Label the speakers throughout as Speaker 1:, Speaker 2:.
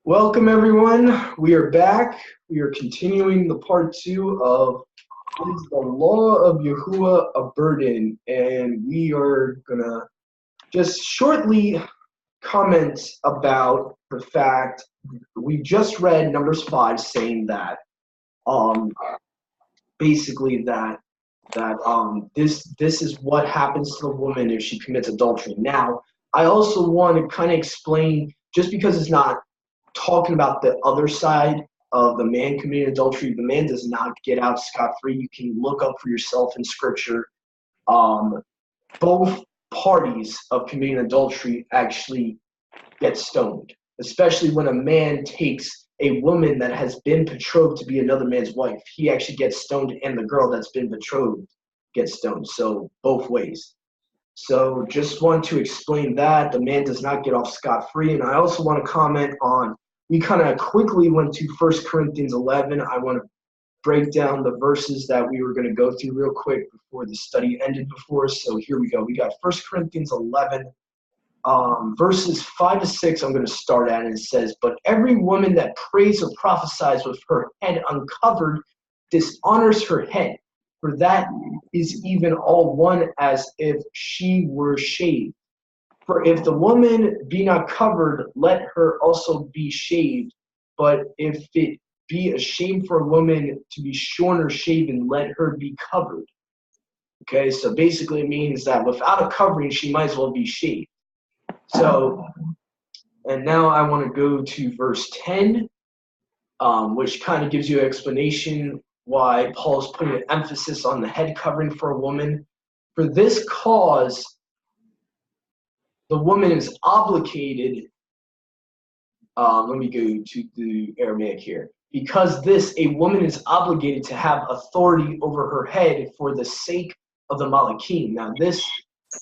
Speaker 1: Welcome everyone. We are back. We are continuing the part 2 of Is the Law of Yahuah a Burden? And we are gonna just shortly comment about the fact we just read Numbers 5 saying that basically this is what happens to the woman if she commits adultery. Now, I also want to kind of explain, just because it's not talking about the other side of the man committing adultery, the man does not get out scot-free. You can look up for yourself in scripture. Both parties of committing adultery actually get stoned, especially when a man takes a woman that has been betrothed to be another man's wife. He actually gets stoned, and the girl that's been betrothed gets stoned. So both ways. So just want to explain that. The man does not get off scot-free. And I also want to comment on, we kind of quickly went to 1 Corinthians 11. I want to break down the verses that we were going to go through real quick before the study ended before. So here we go. We got 1 Corinthians 11, verses 5 to 6. I'm going to start at, and it says, "But every woman that prays or prophesies with her head uncovered dishonors her head. For that is even all one as if she were shaved. For if the woman be not covered, let her also be shaved. But if it be a shame for a woman to be shorn or shaven, let her be covered." Okay, so basically it means that without a covering, she might as well be shaved. So, and now I want to go to verse 10, which kind of gives you an explanation why Paul's putting an emphasis on the head covering for a woman. For this cause, the woman is obligated, let me go to the Aramaic here. Because this, a woman is obligated to have authority over her head for the sake of the Malachim. Now this,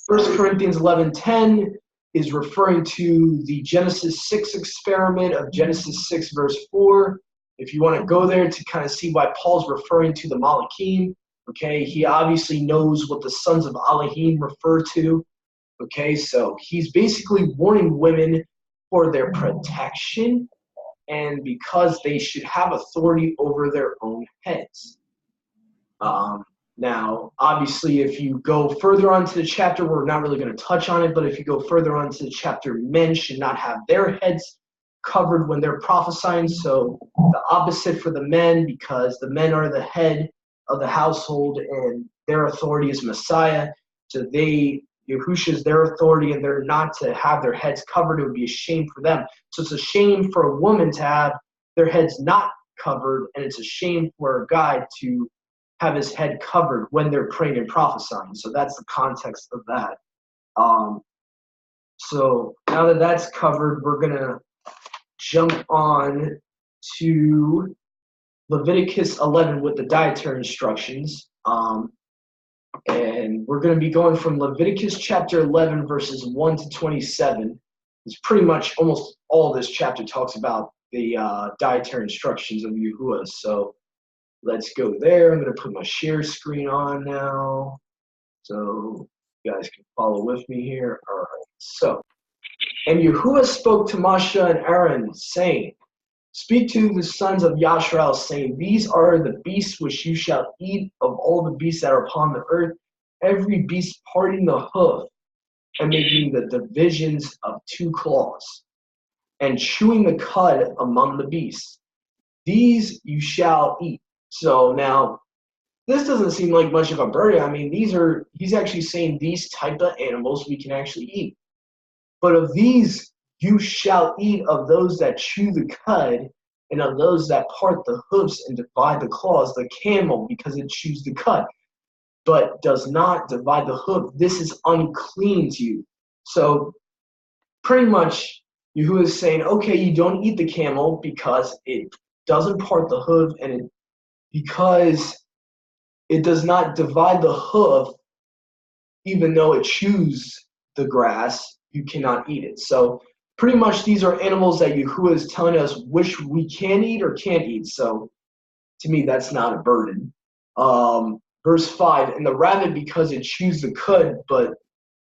Speaker 1: 1 Corinthians 11:10, is referring to the Genesis 6 experiment of Genesis 6 verse 4. If you want to go there to kind of see why Paul's referring to the Malachim, okay, he obviously knows what the sons of Elohim refer to, okay, so he's basically warning women for their protection and because they should have authority over their own heads. Now, obviously, if you go further on to the chapter, we're not really going to touch on it, but if you go further on to the chapter, men should not have their heads covered when they're prophesying. So the opposite for the men, because the men are the head of the household and their authority is Messiah. So Yahushua is their authority, and they're not to have their heads covered. It would be a shame for them. So it's a shame for a woman to have their heads not covered, and it's a shame for a guy to have his head covered when they're praying and prophesying. So that's the context of that. So now that that's covered, we're going to jump on to Leviticus 11 with the dietary instructions. And we're going to be going from Leviticus chapter 11, verses 1 to 27. It's pretty much almost all this chapter talks about the dietary instructions of Yahuah. So let's go there. I'm going to put my share screen on now so you guys can follow with me here. All right. So, "And Yahuah spoke to Moshe and Aaron, saying, Speak to the sons of Yashrael, saying, These are the beasts which you shall eat of all the beasts that are upon the earth, every beast parting the hoof, and making the divisions of 2 claws, and chewing the cud among the beasts. These you shall eat." So now, this doesn't seem like much of a burden. I mean, he's actually saying these type of animals we can actually eat. "But of these you shall eat of those that chew the cud, and of those that part the hoofs and divide the claws, the camel, because it chews the cud, but does not divide the hoof. This is unclean to you." So pretty much Yahuwah is saying, okay, you don't eat the camel because it doesn't part the hoof, and because it does not divide the hoof, even though it chews the grass, you cannot eat it. So pretty much these are animals that Yahuwah is telling us which we can eat or can't eat. So to me, that's not a burden. Verse 5, "And the rabbit, because it chews the cud, but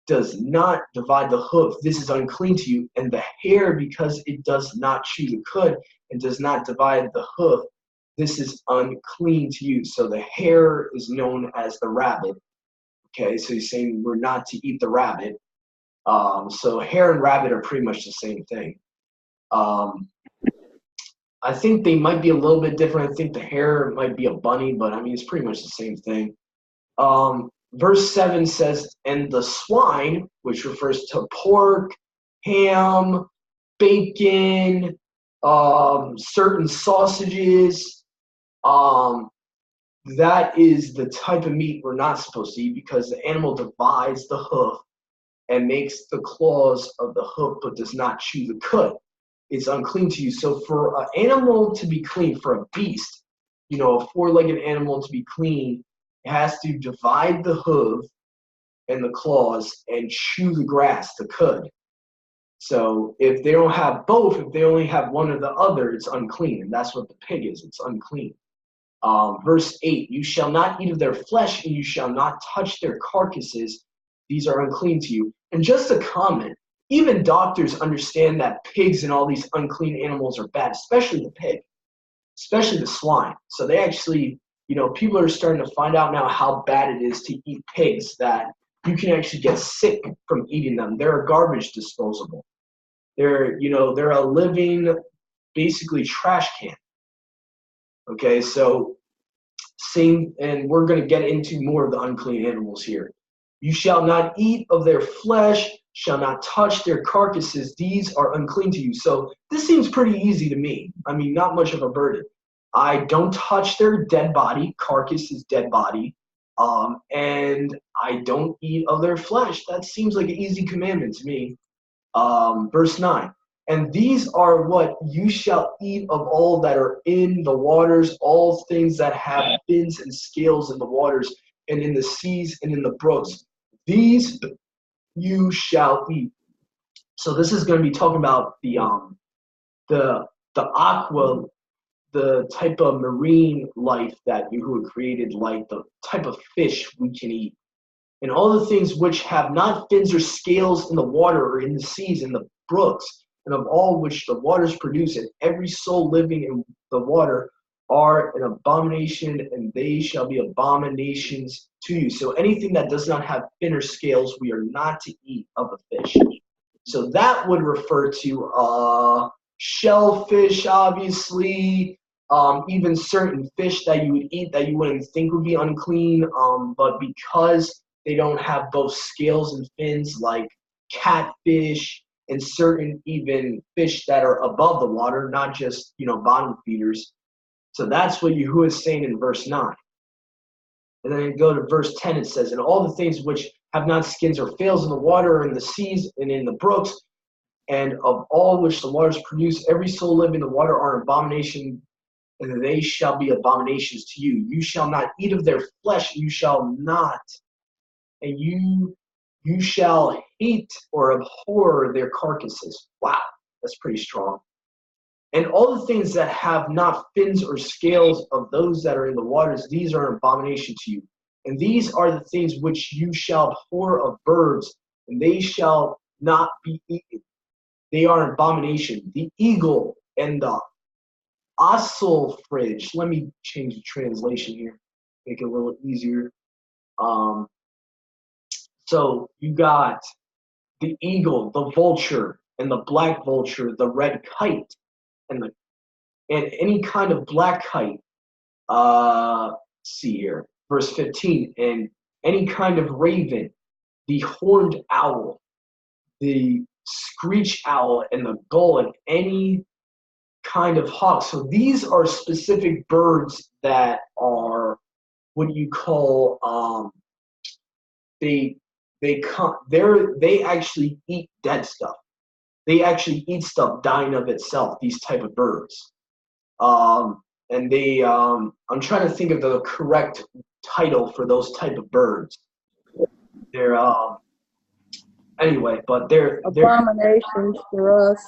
Speaker 1: does not divide the hoof, this is unclean to you. And the hare, because it does not chew the cud and does not divide the hoof, this is unclean to you. So the hare is known as the rabbit. Okay, so he's saying we're not to eat the rabbit. So hare and rabbit are pretty much the same thing. I think they might be a little bit different. I think the hare might be a bunny, but I mean, it's pretty much the same thing. Verse 7 says, and the swine, which refers to pork, ham, bacon, certain sausages, that is the type of meat we're not supposed to eat, because the animal divides the hoof and makes the claws of the hoof but does not chew the cud. It's unclean to you. So for an animal to be clean, for a beast, a four-legged animal to be clean, it has to divide the hoof and the claws and chew the grass, the cud. So if they don't have both, if they only have one or the other, it's unclean. And that's what the pig is. It's unclean. Verse 8, you shall not eat of their flesh, and you shall not touch their carcasses. These are unclean to you. And just a comment, even doctors understand that pigs and all these unclean animals are bad, especially the pig, especially the swine. So they actually, people are starting to find out now how bad it is to eat pigs, that you can actually get sick from eating them. They're a garbage disposable. They're a living, basically trash can. Okay, so same, and we're going to get into more of the unclean animals here. You shall not eat of their flesh, shall not touch their carcasses. These are unclean to you. So this seems pretty easy to me. I mean, not much of a burden. I don't touch their dead body. Carcass is dead body. And I don't eat of their flesh. That seems like an easy commandment to me. Verse 9. And these are what you shall eat of all that are in the waters, all things that have fins and scales in the waters, and in the seas and in the brooks. These you shall eat. So this is going to be talking about the aqua, the type of marine life that Yahuah created, like the type of fish we can eat. And all the things which have not fins or scales in the water or in the seas and the brooks, and of all which the waters produce, and every soul living in the water are an abomination, and they shall be abominations to you. So anything that does not have fin or scales, we are not to eat of the fish. So that would refer to shellfish, obviously, even certain fish that you would eat that you wouldn't think would be unclean, but because they don't have both scales and fins, like catfish and certain even fish that are above the water, not just, bottom feeders. So that's what Yahuah is saying in verse 9. And then you go to verse 10, it says, and all the things which have not skins or fails in the water or in the seas and in the brooks, and of all which the waters produce, every soul living in the water are an abomination, and they shall be abominations to you. You shall not eat of their flesh, you shall not, and you shall hate or abhor their carcasses. Wow, that's pretty strong. And all the things that have not fins or scales of those that are in the waters, these are an abomination to you. And these are the things which you shall abhor of birds, and they shall not be eaten. They are an abomination. The eagle and the ocelfridge. Let me change the translation here, make it a little easier. So you got the eagle, the vulture, and the black vulture, the red kite, and any kind of black kite. See here, verse 15, and any kind of raven, the horned owl, the screech owl, and the gull, and any kind of hawk. So these are specific birds that are what you call they actually eat dead stuff. They actually eat stuff dying of itself, these type of birds. And they I'm trying to think of the correct title for those type of birds. They're anyway, but they're
Speaker 2: abominations for us.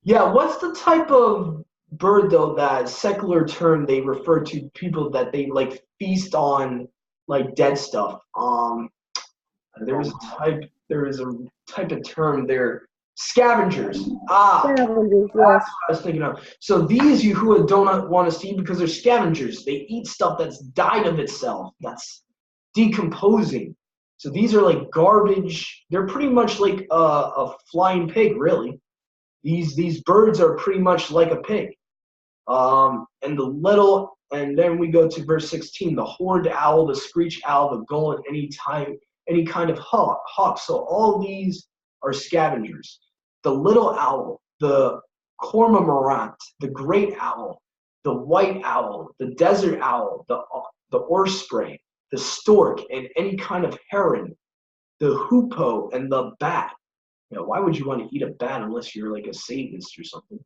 Speaker 1: Yeah, what's the type of bird though, that secular term they refer to people that they like feast on like dead stuff? There's there is a type of term there. Scavengers.
Speaker 2: Scavengers,
Speaker 1: That's what
Speaker 2: yes.
Speaker 1: I was thinking of. So these Yahuah don't want us to eat because they're scavengers. They eat stuff that's died of itself, that's decomposing. So these are like garbage. They're pretty much like a flying pig, really. These birds are pretty much like a pig. And then we go to verse 16, the horned owl, the screech owl, the gull, and any kind of hawk. So all these are scavengers. The little owl, the cormorant, the great owl, the white owl, the desert owl, the osprey, the stork, and any kind of heron, the hoopoe, and the bat. Why would you want to eat a bat unless you're like a Satanist or something?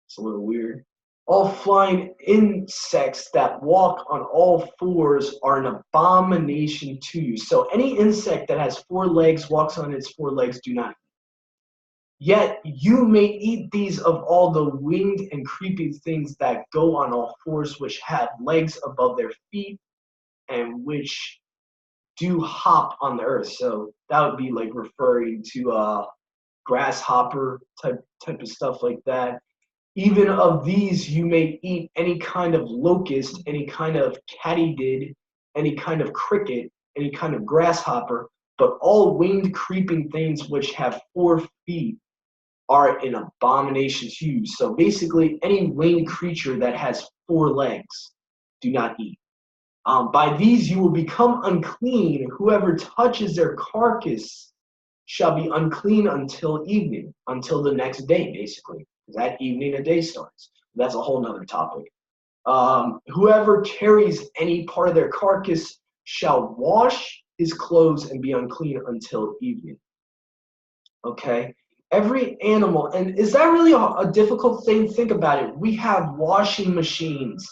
Speaker 1: It's a little weird. All flying insects that walk on all fours are an abomination to you. So any insect that has 4 legs, walks on its 4 legs, do not eat. Yet you may eat these of all the winged and creeping things that go on all fours, which have legs above their feet, and which do hop on the earth. So that would be like referring to grasshopper type of stuff like that. Even of these you may eat any kind of locust, any kind of katydid, any kind of cricket, any kind of grasshopper, but all winged creeping things which have 4 feet are an abomination to you. So basically, any winged creature that has 4 legs, do not eat. By these you will become unclean. Whoever touches their carcass shall be unclean until evening, until the next day, basically. That evening a day starts. That's a whole nother topic. Whoever carries any part of their carcass shall wash his clothes and be unclean until evening. Okay? Every animal, and is that really a difficult thing? Think about it. We have washing machines.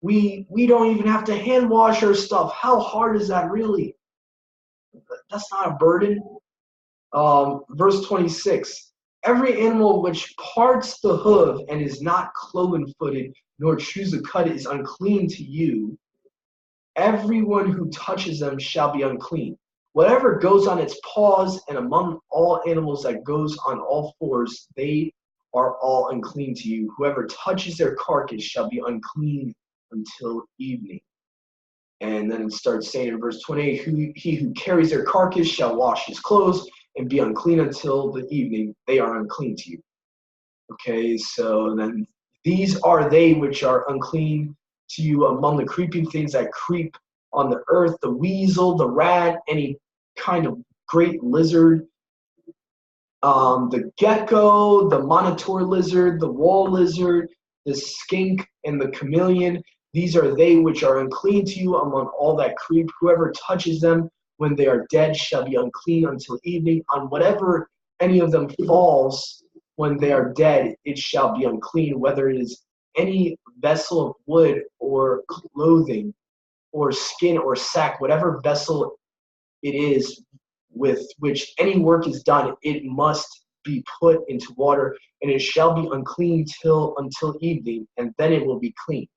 Speaker 1: We don't even have to hand wash our stuff. How hard is that really? That's not a burden. Verse 26. Every animal which parts the hoof and is not cloven-footed, nor chews the cud, is unclean to you. Everyone who touches them shall be unclean. Whatever goes on its paws, and among all animals that goes on all fours, they are all unclean to you. Whoever touches their carcass shall be unclean until evening. And then it starts saying in verse 28, he who carries their carcass shall wash his clothes and be unclean until the evening. They are unclean to you. Okay, so then these are they which are unclean to you among the creeping things that creep on the earth, the weasel, the rat, any kind of great lizard, the gecko, the monitor lizard, the wall lizard, the skink, and the chameleon. These are they which are unclean to you among all that creep. Whoever touches them when they are dead shall be unclean until evening. On whatever any of them falls when they are dead, it shall be unclean, whether it is any vessel of wood or clothing or skin or sack, whatever vessel it is with which any work is done, it must be put into water, and it shall be unclean until evening, and then it will be clean.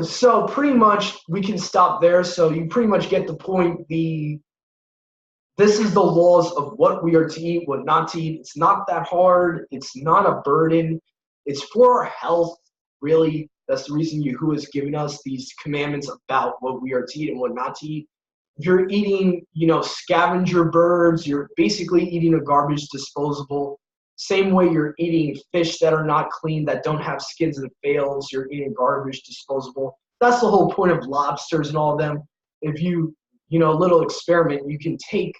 Speaker 1: So pretty much we can stop there. So you pretty much get the point. This is the laws of what we are to eat, what not to eat. It's not that hard. It's not a burden. It's for our health, really. That's the reason Yahuah is giving us these commandments about what we are to eat and what not to eat. If you're eating, scavenger birds, you're basically eating a garbage disposable. Same way you're eating fish that are not clean, that don't have skins and scales, you're eating garbage disposable. That's the whole point of lobsters and all of them. If a little experiment, you can take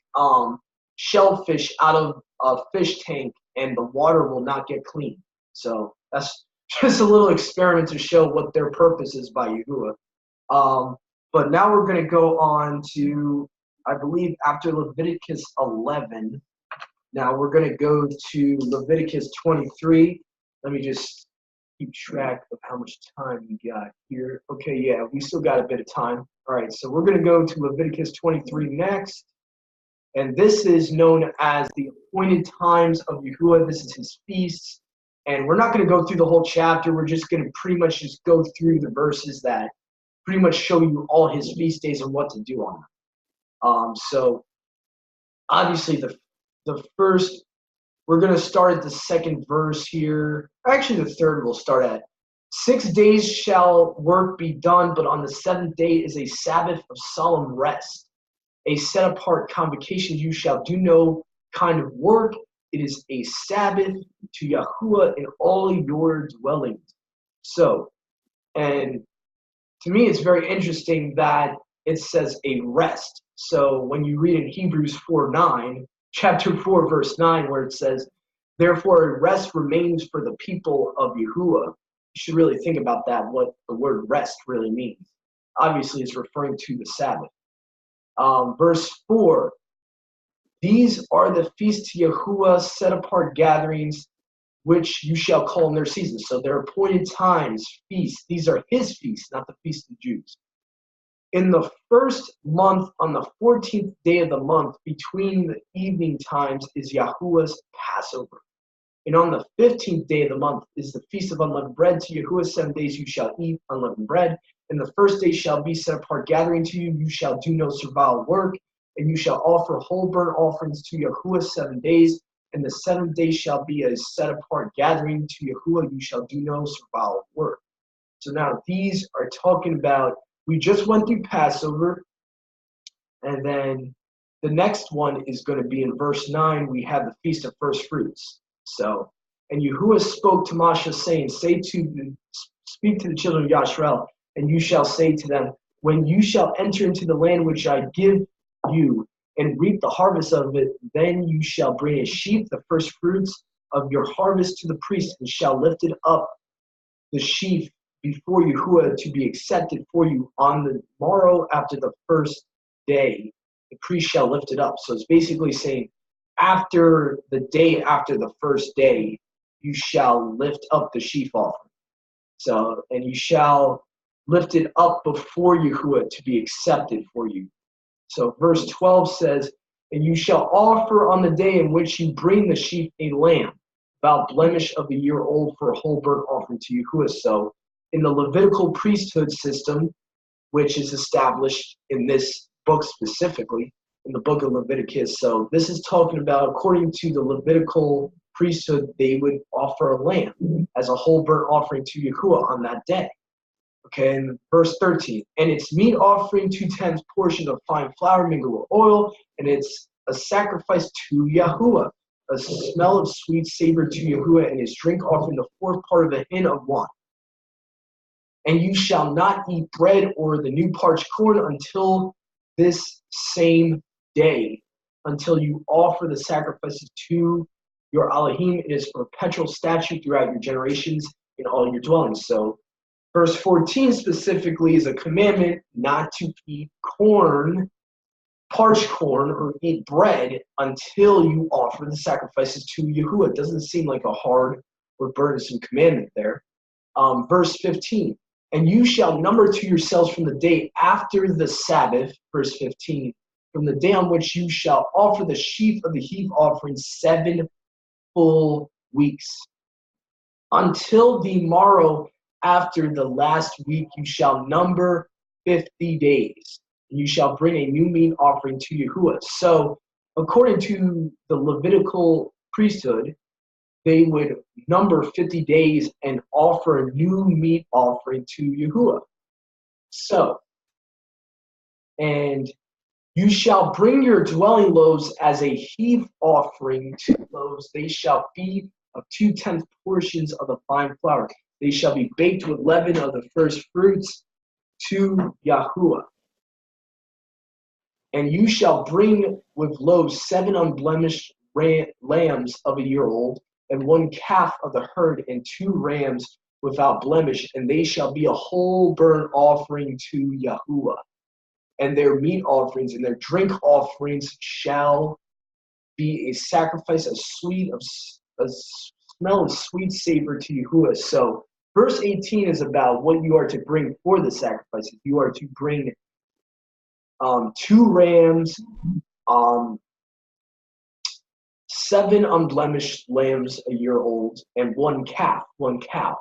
Speaker 1: shellfish out of a fish tank and the water will not get clean. So that's just a little experiment to show what their purpose is by Yahuah. But now we're going to go on to, I believe, after Leviticus 11. Now we're going to go to Leviticus 23. Let me just keep track of how much time we got here. Okay, yeah, we still got a bit of time. All right, so we're going to go to Leviticus 23 next. And this is known as the appointed times of Yahuah. This is his feasts. And we're not going to go through the whole chapter. We're just going to pretty much just go through the verses that pretty much show you all his feast days and what to do on them. So obviously the first, we're going to start at the second verse here. Actually, the third we'll start at. 6 days shall work be done, but on the seventh day is a Sabbath of solemn rest, a set-apart convocation. You shall do no kind of work. It is a Sabbath to Yahuah in all your dwellings. So, and to me, it's very interesting that it says a rest. So when you read in Hebrews 4:9, chapter 4, verse 9, where it says, therefore a rest remains for the people of Yahuah. You should really think about that, what the word rest really means. Obviously, it's referring to the Sabbath. Verse 4, these are the feasts to Yahuah, set-apart gatherings, which you shall call in their seasons. So they're appointed times, feasts. These are his feasts, not the feast of Jews. In the first month, on the 14th day of the month, between the evening times, is Yahuah's Passover. And on the 15th day of the month is the feast of unleavened bread. To Yahuah 7 days you shall eat unleavened bread. And the first day shall be set apart gathering to you. You shall do no servile work. And you shall offer whole burnt offerings to Yahuah 7 days. And the seventh day shall be a set apart gathering to Yahuah. You shall do no servile work. So now these are talking about, we just went through Passover. And then the next one is going to be in verse 9. We have the Feast of First Fruits. So, and Yahuah spoke to Moshe, saying, speak to the children of Yashrael, and you shall say to them, when you shall enter into the land which I give you, and reap the harvest of it, then you shall bring a sheaf, the first fruits of your harvest, to the priest, and shall lift it up, the sheaf, before Yahuah to be accepted for you on the morrow after the first day. The priest shall lift it up. So it's basically saying, after the day after the first day, you shall lift up the sheaf offering. So, and you shall lift it up before Yahuah to be accepted for you. So verse 12 says, and you shall offer on the day in which you bring the sheaf a lamb, without blemish of a year old, for a whole burnt offering to Yahuah. So in the Levitical priesthood system, which is established in this book specifically, in the book of Leviticus. So this is talking about, according to the Levitical priesthood, they would offer a lamb as a whole burnt offering to Yahuah on that day. Okay, and verse 13, and its meat offering 2/10 portions of fine flour mingled with oil, and it's a sacrifice to Yahuah, a smell of sweet savor to Yahuah, and his drink offering the fourth part of a hin of wine. And you shall not eat bread or the new parched corn until this same day, until you offer the sacrifices to your Elohim. It is a perpetual statute throughout your generations in all your dwellings. So verse 14 specifically is a commandment not to eat corn, parched corn, or eat bread until you offer the sacrifices to Yahuah. It doesn't seem like a hard or burdensome commandment there. Verse 15, and you shall number to yourselves from the day after the Sabbath, verse 15, from the day on which you shall offer the sheaf of the heave offering 7 full weeks. Until the morrow after the last week you shall number 50 days. And you shall bring a new meat offering to Yahuah. So according to the Levitical priesthood, they would number 50 days and offer a new meat offering to Yahuah. So, and you shall bring your dwelling loaves as a heave offering, 2 loaves. They shall be of 2/10 portions of the fine flour. They shall be baked with leaven of the first fruits to Yahuah. And you shall bring with loaves 7 unblemished lambs of a year old, and 1 calf of the herd, and 2 rams without blemish, and they shall be a whole burnt offering to Yahuah. And their meat offerings and their drink offerings shall be a sacrifice, a smell of sweet savor to Yahuah. So verse 18 is about what you are to bring for the sacrifices. You are to bring 2 rams, 7 unblemished lambs a year old, and 1 calf, 1 cow.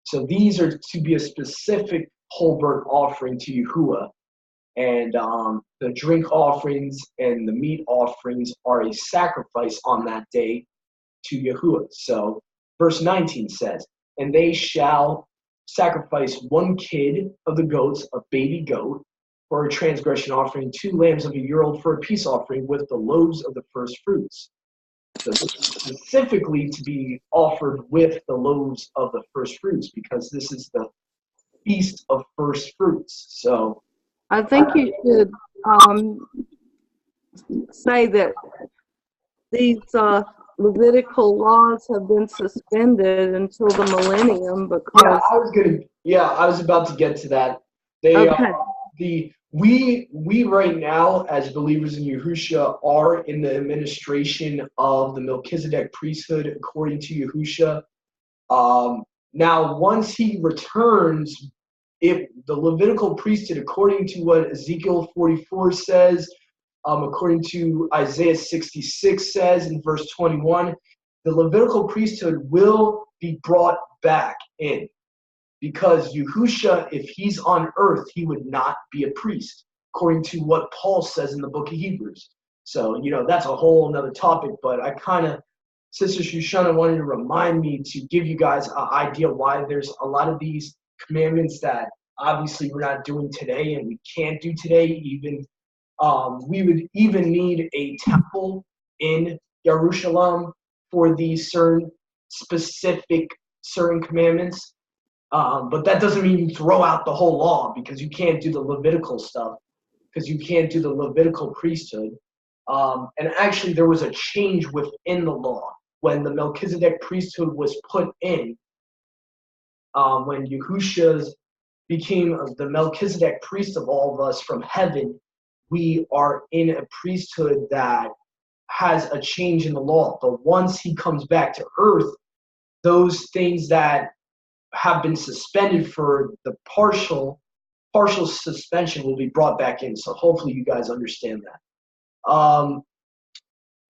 Speaker 1: So these are to be a specific whole burnt offering to Yahuah. And the drink offerings and the meat offerings are a sacrifice on that day to Yahuah. So verse 19 says, and they shall sacrifice one kid of the goats, a baby goat, for a transgression offering, 2 lambs of a year old for a peace offering with the loaves of the first fruits. So specifically to be offered with the loaves of the first fruits, because this is the feast of first fruits. So
Speaker 2: I think you should say that these Levitical laws have been suspended until the millennium because.
Speaker 1: I was about to get to that. They we right now as believers in Yahushua are in the administration of the Melchizedek priesthood according to Yahushua. Now, once he returns, if the Levitical priesthood, according to what Ezekiel 44 says, according to Isaiah 66 says in verse 21, the Levitical priesthood will be brought back in. Because Yahushua, if he's on earth, he would not be a priest, according to what Paul says in the book of Hebrews. So, that's a whole another topic, but I kind of, Sister Shoshana wanted to remind me to give you guys an idea why there's a lot of these commandments that obviously we're not doing today and we can't do today. Even we would even need a temple in Jerusalem for these certain commandments. But that doesn't mean you throw out the whole law, because you can't do the Levitical stuff, because you can't do the Levitical priesthood. And actually, there was a change within the law when the Melchizedek priesthood was put in. When Yahushua became the Melchizedek priest of all of us from heaven, we are in a priesthood that has a change in the law. But once he comes back to earth, those things that have been suspended for the partial suspension will be brought back in. So hopefully you guys understand that.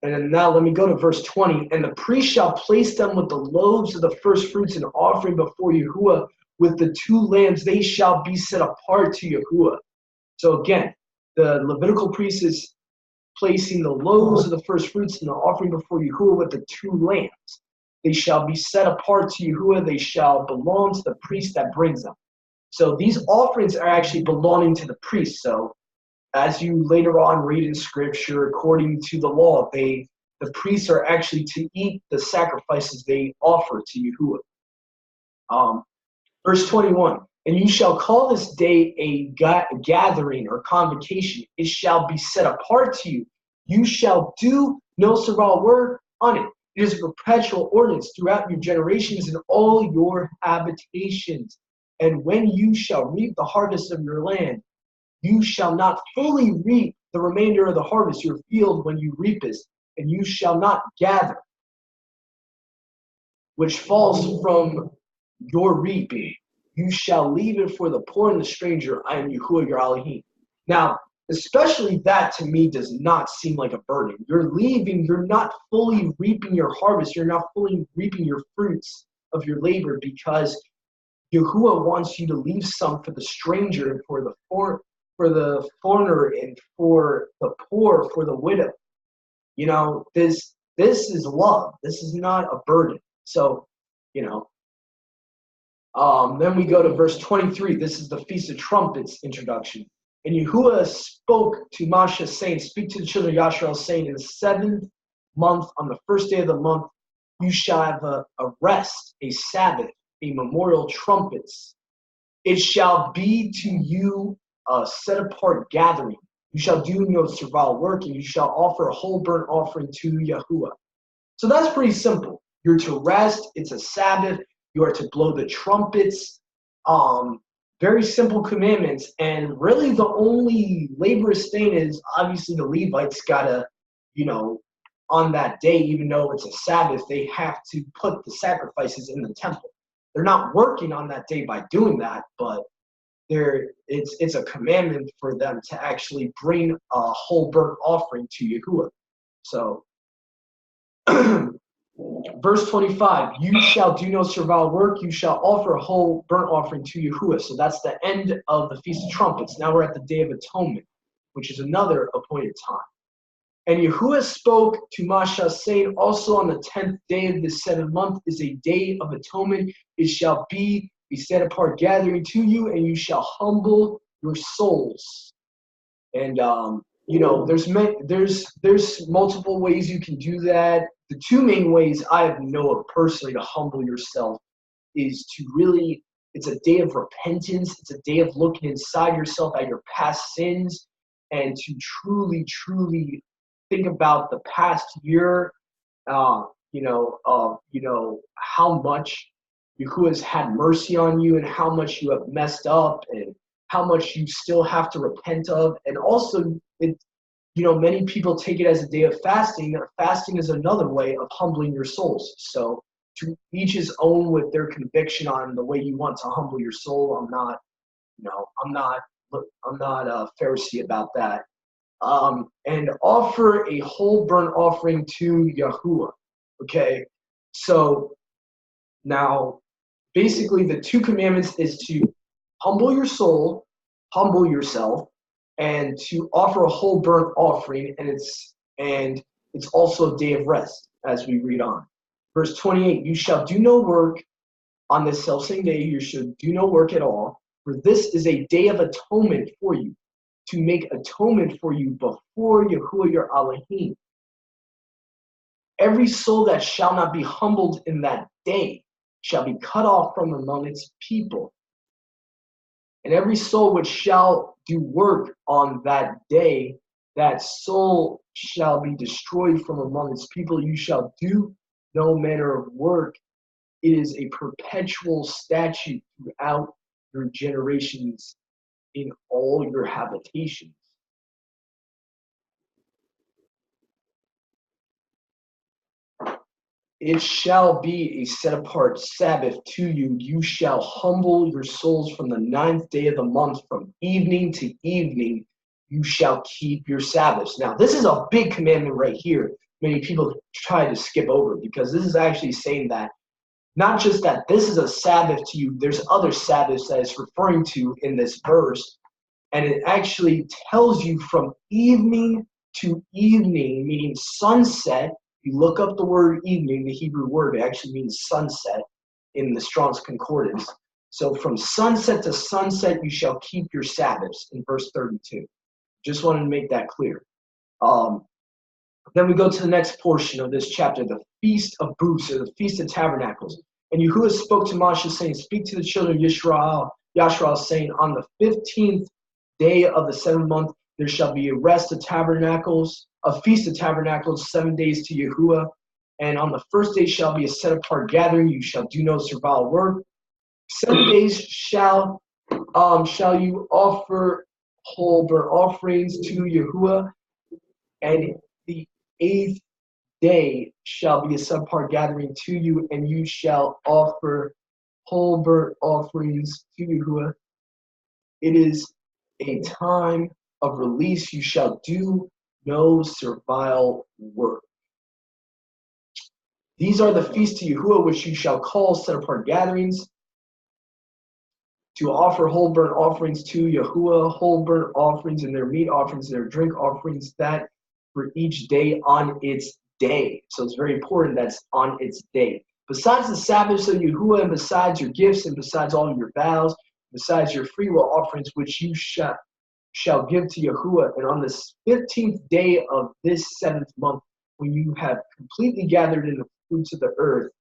Speaker 1: And then now let me go to verse 20. And the priest shall place them with the loaves of the first fruits and offering before Yahuah with the 2 lambs. They shall be set apart to Yahuah. So again, the Levitical priest is placing the loaves of the first fruits and the offering before Yahuah with the 2 lambs. They shall be set apart to Yahuah. They shall belong to the priest that brings them. So these offerings are actually belonging to the priest. So as you later on read in Scripture, according to the law, the priests are actually to eat the sacrifices they offer to Yahuah. Verse 21, and you shall call this day a gathering or convocation. It shall be set apart to you. You shall do no servile work on it. It is a perpetual ordinance throughout your generations in all your habitations. And when you shall reap the harvest of your land, you shall not fully reap the remainder of the harvest, your field, when you reap it, and you shall not gather, which falls from your reaping. You shall leave it for the poor and the stranger. I am Yahuah your Elohim. Now, especially that to me does not seem like a burden. You're leaving, you're not fully reaping your harvest, you're not fully reaping your fruits of your labor, because Yahuah wants you to leave some for the stranger and for the foreigner and for the poor, for the widow. This is love. This is not a burden. So, then we go to verse 23. This is the Feast of Trumpets introduction. And Yahuah spoke to Moshe, saying, speak to the children of Yashrael, saying, in the 7th month, on the first day of the month, you shall have a rest, a Sabbath, a memorial trumpets. It shall be to you a set-apart gathering. You shall do no servile work, and you shall offer a whole burnt offering to Yahuah. So that's pretty simple. You're to rest. It's a Sabbath. You are to blow the trumpets. Very simple commandments. And really the only laborious thing is obviously the Levites gotta, on that day, even though it's a Sabbath, they have to put the sacrifices in the temple. They're not working on that day by doing that, but it's a commandment for them to actually bring a whole burnt offering to Yahuah. So Verse 25, you shall do no servile work, you shall offer a whole burnt offering to Yahuah. So that's the end of the Feast of Trumpets. Now we're at the Day of Atonement, which is another appointed time. And Yahuah spoke to Moshe, saying, also on the 10th day of the 7th month is a day of atonement. It shall be a set apart gathering to you, and you shall humble your souls. And there's multiple ways you can do that. The two main ways I know of personally to humble yourself is to really, it's a day of repentance. It's a day of looking inside yourself at your past sins and to truly, truly think about the past year, how much Yahuwah has had mercy on you and how much you have messed up and how much you still have to repent of. And also, many people take it as a day of fasting. Fasting is another way of humbling your souls. So to each his own with their conviction on the way you want to humble your soul. I'm not a Pharisee about that. And offer a whole burnt offering to Yahuwah. Okay, so now basically the two commandments is to humble your soul, humble yourself, and to offer a whole burnt offering, and it's also a day of rest, as we read on. Verse 28, you shall do no work on this selfsame day, you should do no work at all, for this is a day of atonement for you, to make atonement for you before Yahuwah your Elohim. Every soul that shall not be humbled in that day shall be cut off from among its people. And every soul which shall do work on that day, that soul shall be destroyed from among its people. You shall do no manner of work. It is a perpetual statute throughout your generations in all your habitations. It shall be a set apart Sabbath to you. You shall humble your souls from the 9th day of the month, from evening to evening. You shall keep your Sabbaths. Now, this is a big commandment right here. Many people try to skip over because this is actually saying that not just that this is a Sabbath to you, there's other Sabbaths that it's referring to in this verse. And it actually tells you from evening to evening, meaning sunset. You look up the word evening, the Hebrew word, it actually means sunset in the Strong's Concordance. So from sunset to sunset, you shall keep your Sabbaths in verse 32. Just wanted to make that clear. Then we go to the next portion of this chapter, the Feast of Booths, or the Feast of Tabernacles. And Yahuwah spoke to Moshe, saying, speak to the children of Yashrael, saying, on the 15th day of the 7th month, there shall be a rest of tabernacles, a feast of tabernacles, 7 days to Yahuwah. And on the first day shall be a set apart gathering. You shall do no servile work. 7 days shall you offer whole burnt offerings to Yahuwah. And the 8th day shall be a set apart gathering to you, and you shall offer whole burnt offerings to Yahuwah. It is a time of release. You shall do no servile work. These are the feasts to Yahuwah which you shall call set apart gatherings, to offer whole burnt offerings to Yahuwah, whole burnt offerings and their meat offerings, their drink offerings, that for each day on its day. So it's very important that's on its day. Besides the Sabbaths of Yahuwah, and besides your gifts, and besides all your vows, besides your freewill offerings which you shall give to Yahuwah, and on the 15th day of this 7th month, when you have completely gathered in the fruits of the earth,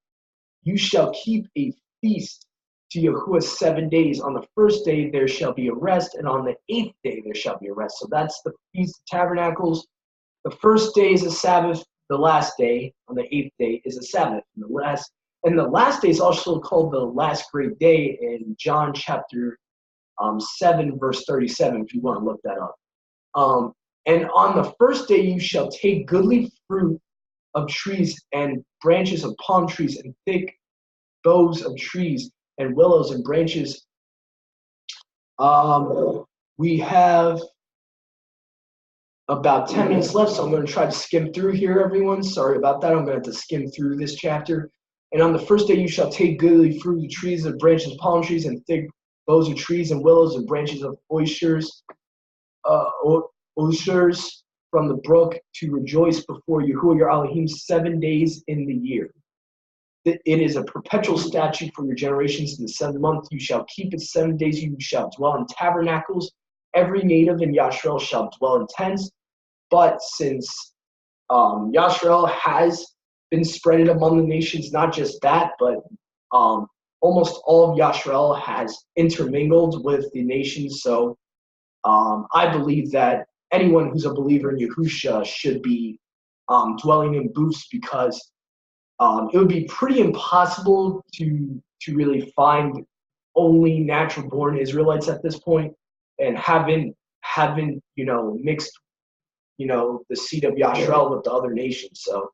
Speaker 1: you shall keep a feast to Yahuwah 7 days. On the first day there shall be a rest, and on the 8th day there shall be a rest. So that's the Feast of Tabernacles. The first day is a Sabbath. The last day, on the 8th day, is a Sabbath. And the last day is also called the last great day in John chapter 7, verse 37, if you want to look that up. And on the first day you shall take goodly fruit of trees and branches of palm trees and thick boughs of trees and willows and branches. We have about 10 minutes left, so I'm going to try to skim through here, everyone. Sorry about that. I'm going to have to skim through this chapter. And on the first day you shall take goodly fruit of the trees of branches of palm trees, and thick boughs of trees and willows and branches of osiers from the brook, to rejoice before Yahuah your Elohim 7 days in the year. It is a perpetual statute for your generations. In the 7th month you shall keep it. 7 days you shall dwell in tabernacles. Every native in Yashrael shall dwell in tents. But since Yashrael has been spread among the nations, not just that, but almost all of Yashrael has intermingled with the nations. So I believe that anyone who's a believer in Yahusha should be dwelling in booths, because it would be pretty impossible to really find only natural born Israelites at this point, and haven't mixed the seed of Yashrael with the other nations. So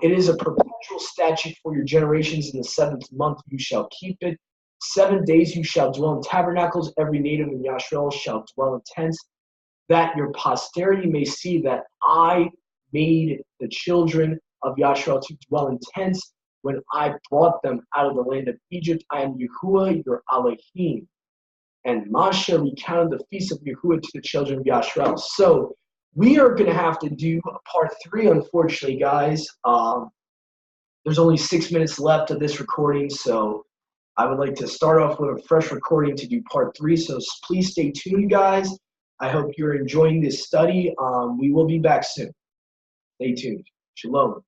Speaker 1: it is a perpetual statute for your generations. In the 7th month you shall keep it. 7 days you shall dwell in tabernacles. Every native in Yashrael shall dwell in tents, that your posterity may see that I made the children of Yashrael to dwell in tents when I brought them out of the land of Egypt. I am Yahuah your Elohim. And Moshe recounted the feast of Yahuah to the children of Yashrael. So we are going to have to do part 3, unfortunately, guys. There's only 6 minutes left of this recording, so I would like to start off with a fresh recording to do part 3. So please stay tuned, guys. I hope you're enjoying this study. We will be back soon. Stay tuned. Shalom.